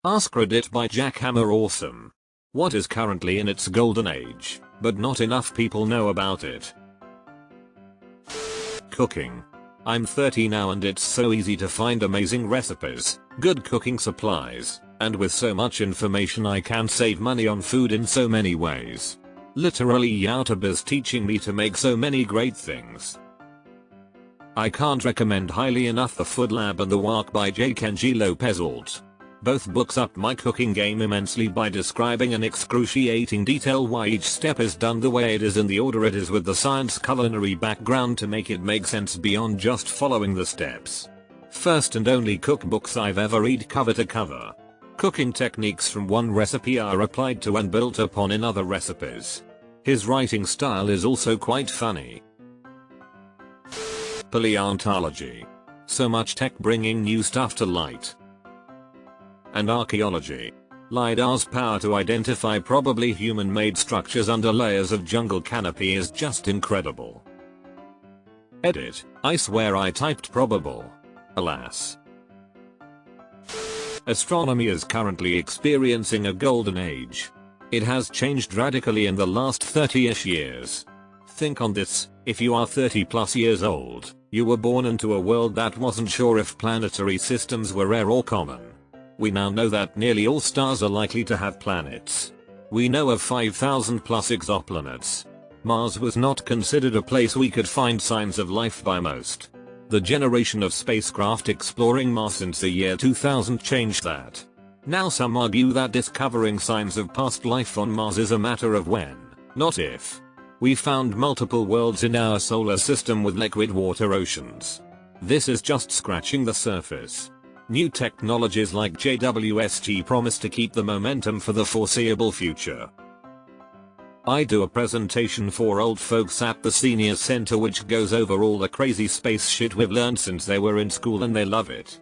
AskReddit by Jackhammer Awesome. What is currently in its golden age, but not enough people know about it? Cooking. I'm 30 now and it's so easy to find amazing recipes, good cooking supplies, and with so much information I can save money on food in so many ways. Literally YouTube is teaching me to make so many great things. I can't recommend highly enough The Food Lab and The Walk by J. Kenji Lopez-Alt. Both books up my cooking game immensely by describing in excruciating detail why each step is done the way it is in the order it is with the science culinary background to make it make sense beyond just following the steps. First and only cookbooks I've ever read cover to cover. Cooking techniques from one recipe are applied to and built upon in other recipes. His writing style is also quite funny. Paleontology. So much tech bringing new stuff to light. And archaeology. LiDAR's power to identify probably human-made structures under layers of jungle canopy is just incredible. Edit. I swear I typed probable. Alas. Astronomy is currently experiencing a golden age. It has changed radically in the last 30-ish years. Think on this, if you are 30 plus years old, you were born into a world that wasn't sure if planetary systems were rare or common. We now know that nearly all stars are likely to have planets. We know of 5,000 plus exoplanets. Mars was not considered a place we could find signs of life by most. The generation of spacecraft exploring Mars since the year 2000 changed that. Now some argue that discovering signs of past life on Mars is a matter of when, not if. We found multiple worlds in our solar system with liquid water oceans. This is just scratching the surface. New technologies like JWST promise to keep the momentum for the foreseeable future. I do a presentation for old folks at the senior center which goes over all the crazy space shit we've learned since they were in school and they love it.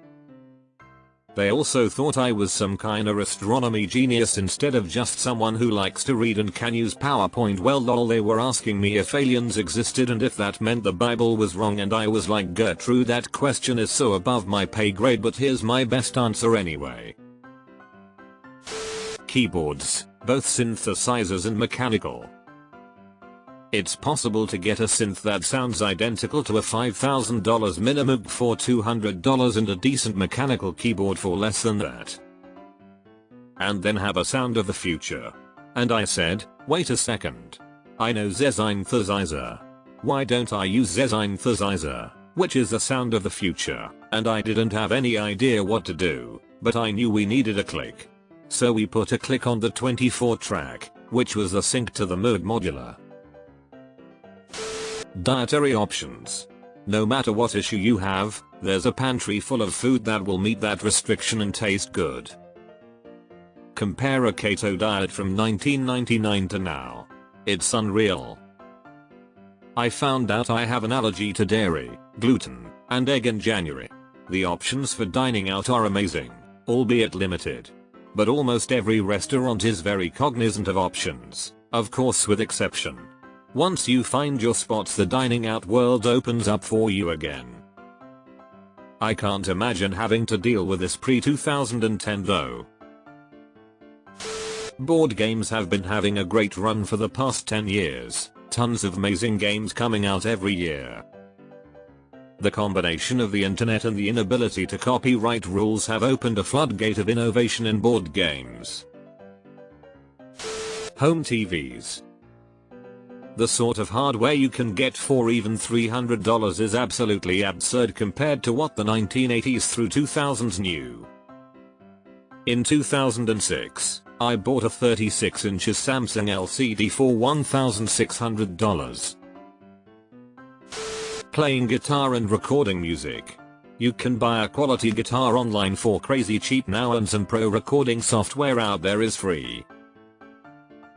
They also thought I was some kinda astronomy genius instead of just someone who likes to read and can use PowerPoint. Well lol, they were asking me if aliens existed and if that meant the Bible was wrong, and I was like, Gertrude, that question is so above my pay grade, but here's my best answer anyway. Keyboards, both synthesizers and mechanical. It's possible to get a synth that sounds identical to a $5,000 minimum for $200 and a decent mechanical keyboard for less than that. And then have a sound of the future. And I said, wait a second. I know synthesizer. Why don't I use synthesizer, which is the sound of the future? And I didn't have any idea what to do, but I knew we needed a click. So we put a click on the 24 track, which was the sync to the mode modular. Dietary options. No matter what issue you have, there's a pantry full of food that will meet that restriction and taste good. Compare a keto diet from 1999 to now. It's unreal. I found out I have an allergy to dairy, gluten, and egg in January. The options for dining out are amazing, albeit limited. But almost every restaurant is very cognizant of options, of course with exception. Once you find your spots, the dining out world opens up for you again. I can't imagine having to deal with this pre-2010 though. Board games have been having a great run for the past 10 years, tons of amazing games coming out every year. The combination of the internet and the inability to copyright rules have opened a floodgate of innovation in board games. Home TVs. The sort of hardware you can get for even $300 is absolutely absurd compared to what the 1980s through 2000s knew. In 2006, I bought a 36-inch Samsung LCD for $1,600. Playing guitar and recording music. You can buy a quality guitar online for crazy cheap now, and some pro recording software out there is free.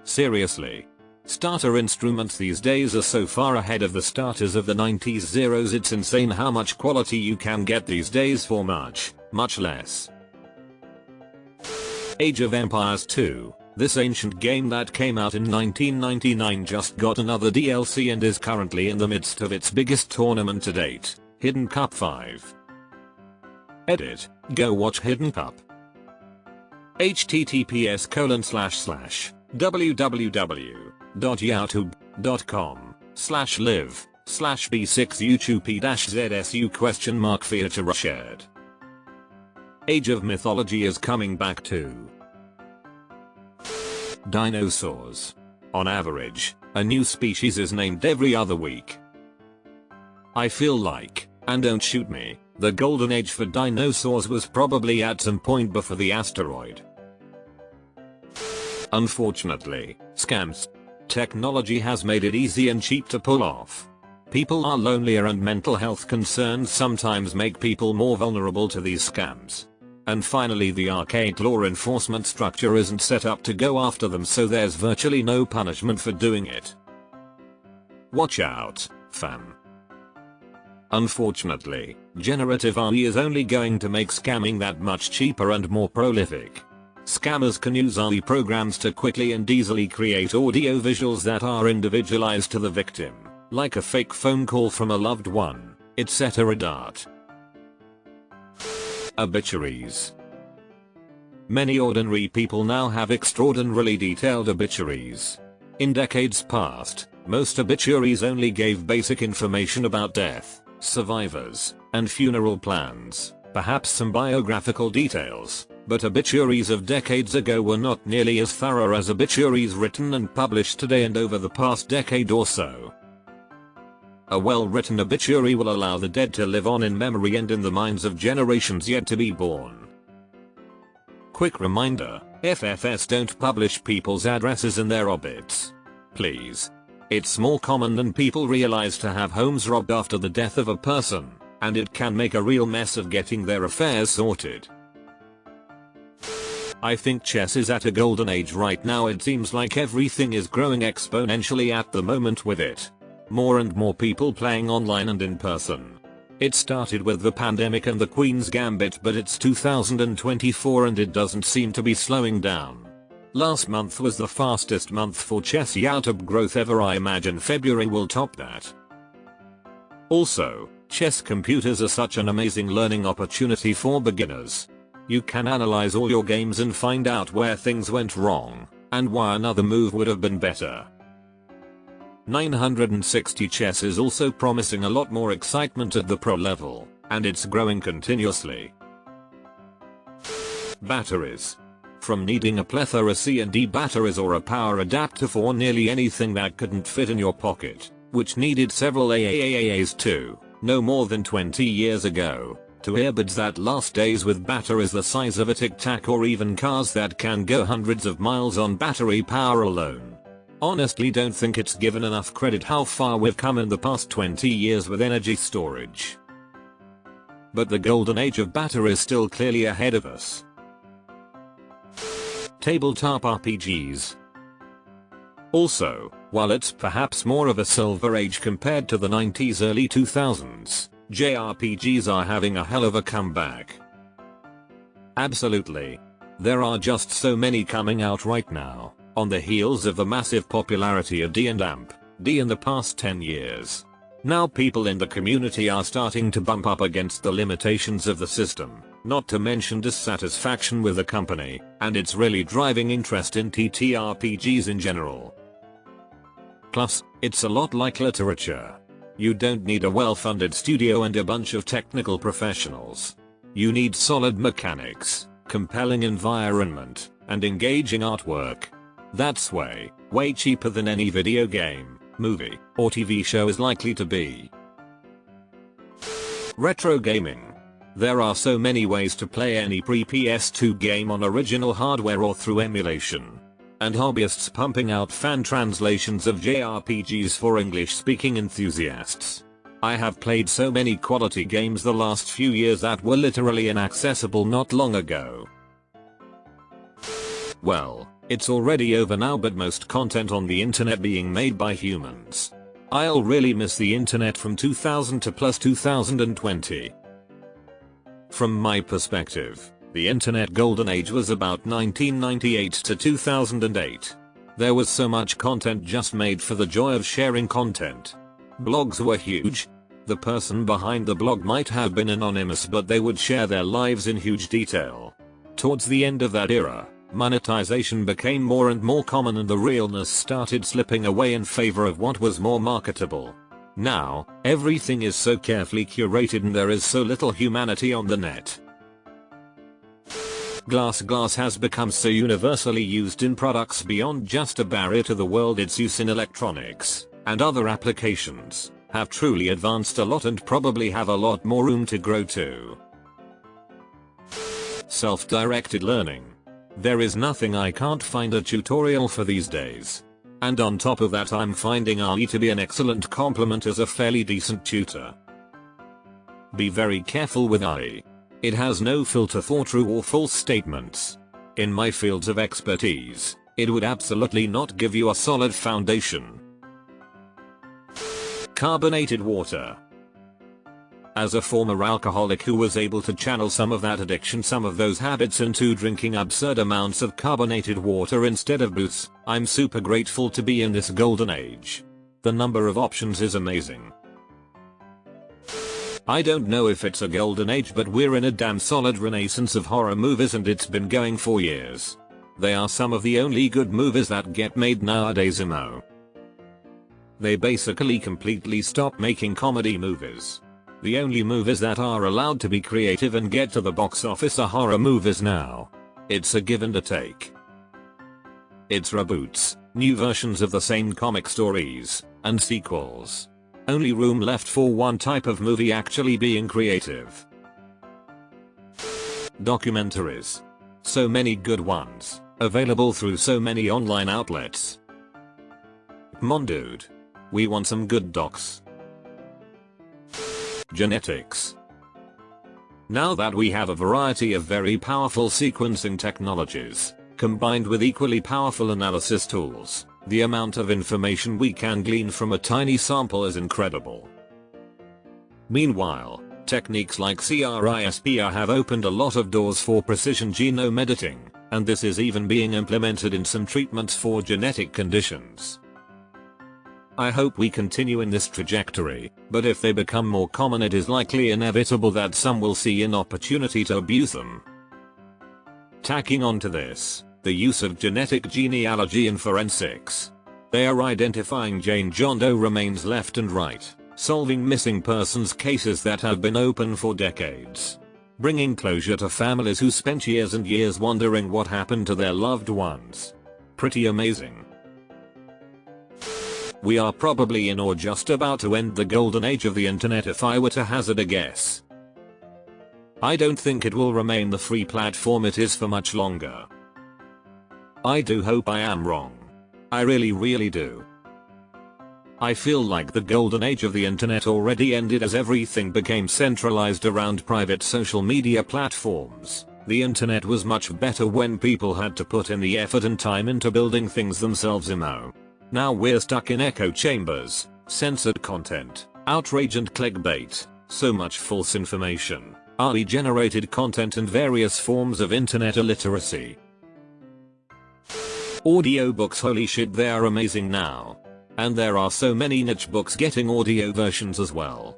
Seriously. Starter instruments these days are so far ahead of the starters of the 90s zeros, it's insane how much quality you can get these days for much less. Age of Empires 2. This ancient game that came out in 1999 just got another DLC and is currently in the midst of its biggest tournament to date, Hidden Cup 5. Edit. Go watch Hidden Cup. https://www.youtube.com/live/b6youtube-zsu?feature shared. Age of Mythology is coming back too. Dinosaurs. On average, a new species is named every other week. I feel like, and don't shoot me, the golden age for dinosaurs was probably at some point before the asteroid. Unfortunately, scams. Technology has made it easy and cheap to pull off. People are lonelier and mental health concerns sometimes make people more vulnerable to these scams. And finally, the archaic law enforcement structure isn't set up to go after them, so there's virtually no punishment for doing it. Watch out, fam. Unfortunately, generative AI is only going to make scamming that much cheaper and more prolific. Scammers can use AI programs to quickly and easily create audio visuals that are individualized to the victim, like a fake phone call from a loved one, etc. Obituaries. Many ordinary people now have extraordinarily detailed obituaries. In decades past, most obituaries only gave basic information about death, survivors, and funeral plans, perhaps some biographical details, but obituaries of decades ago were not nearly as thorough as obituaries written and published today and over the past decade or so. A well-written obituary will allow the dead to live on in memory and in the minds of generations yet to be born. Quick reminder, FFS don't publish people's addresses in their obits. Please. It's more common than people realize to have homes robbed after the death of a person, and it can make a real mess of getting their affairs sorted. I think chess is at a golden age right now. It seems like everything is growing exponentially at the moment with it. More and more people playing online and in person. It started with the pandemic and the Queen's Gambit, but it's 2024 and it doesn't seem to be slowing down. Last month was the fastest month for chess YouTube growth ever. I imagine February will top that. Also, chess computers are such an amazing learning opportunity for beginners. You can analyze all your games and find out where things went wrong, and why another move would have been better. 960 chess is also promising a lot more excitement at the pro level, and it's growing continuously. Batteries. From needing a plethora C&D batteries or a power adapter for nearly anything that couldn't fit in your pocket, which needed several AAAs too, no more than 20 years ago, to earbuds that last days with batteries the size of a Tic Tac, or even cars that can go hundreds of miles on battery power alone. Honestly, don't think it's given enough credit how far we've come in the past 20 years with energy storage. But the golden age of battery is still clearly ahead of us. Tabletop RPGs. Also, while it's perhaps more of a silver age compared to the 90s early 2000s, JRPGs are having a hell of a comeback. Absolutely. There are just so many coming out right now, on the heels of the massive popularity of D&D in the past 10 years. Now people in the community are starting to bump up against the limitations of the system, not to mention dissatisfaction with the company, and it's really driving interest in TTRPGs in general. Plus, it's a lot like literature. You don't need a well-funded studio and a bunch of technical professionals. You need solid mechanics, compelling environment, and engaging artwork. That's way cheaper than any video game, movie, or TV show is likely to be. Retro gaming. There are so many ways to play any pre-PS2 game on original hardware or through emulation. And hobbyists pumping out fan translations of JRPGs for English-speaking enthusiasts. I have played so many quality games the last few years that were literally inaccessible not long ago. Well, it's already over now, but most content on the internet being made by humans. I'll really miss the internet from 2000 to plus 2020. From my perspective, the internet golden age was about 1998 to 2008. There was so much content just made for the joy of sharing content. Blogs were huge. The person behind the blog might have been anonymous, but they would share their lives in huge detail. Towards the end of that era, monetization became more and more common and the realness started slipping away in favor of what was more marketable. Now, everything is so carefully curated and there is so little humanity on the net. Glass has become so universally used in products beyond just a barrier to the world. Its use in electronics and other applications have truly advanced a lot and probably have a lot more room to grow too. Self-directed learning. There is nothing I can't find a tutorial for these days. And on top of that, I'm finding AI to be an excellent complement as a fairly decent tutor. Be very careful with AI. It has no filter for true or false statements. In my fields of expertise, it would absolutely not give you a solid foundation. Carbonated water. As a former alcoholic who was able to channel some of that addiction, some of those habits into drinking absurd amounts of carbonated water instead of booze, I'm super grateful to be in this golden age. The number of options is amazing. I don't know if it's a golden age, but we're in a damn solid renaissance of horror movies and it's been going for years. They are some of the only good movies that get made nowadays, They basically completely stopped making comedy movies. The only movies that are allowed to be creative and get to the box office are horror movies now. It's a give and a take. It's reboots, new versions of the same comic stories, and sequels. Only room left for one type of movie actually being creative. Documentaries. So many good ones, available through so many online outlets. Dude. We want some good docs. Genetics. Now that we have a variety of very powerful sequencing technologies, combined with equally powerful analysis tools, the amount of information we can glean from a tiny sample is incredible. Meanwhile, techniques like CRISPR have opened a lot of doors for precision genome editing, and this is even being implemented in some treatments for genetic conditions. I hope we continue in this trajectory, but if they become more common, it is likely inevitable that some will see an opportunity to abuse them. Tacking onto this, the use of genetic genealogy in forensics. They are identifying Jane John Doe remains left and right, solving missing persons cases that have been open for decades. Bringing closure to families who spent years and years wondering what happened to their loved ones. Pretty amazing. We are probably in or just about to end the golden age of the internet if I were to hazard a guess. I don't think it will remain the free platform it is for much longer. I do hope I am wrong. I really do. I feel like the golden age of the internet already ended as everything became centralized around private social media platforms. The internet was much better when people had to put in the effort and time into building things themselves. Now we're stuck in echo chambers, censored content, outrage and clickbait, so much false information, AI generated content and various forms of internet illiteracy. Audiobooks, holy shit, they are amazing now. And there are so many niche books getting audio versions as well.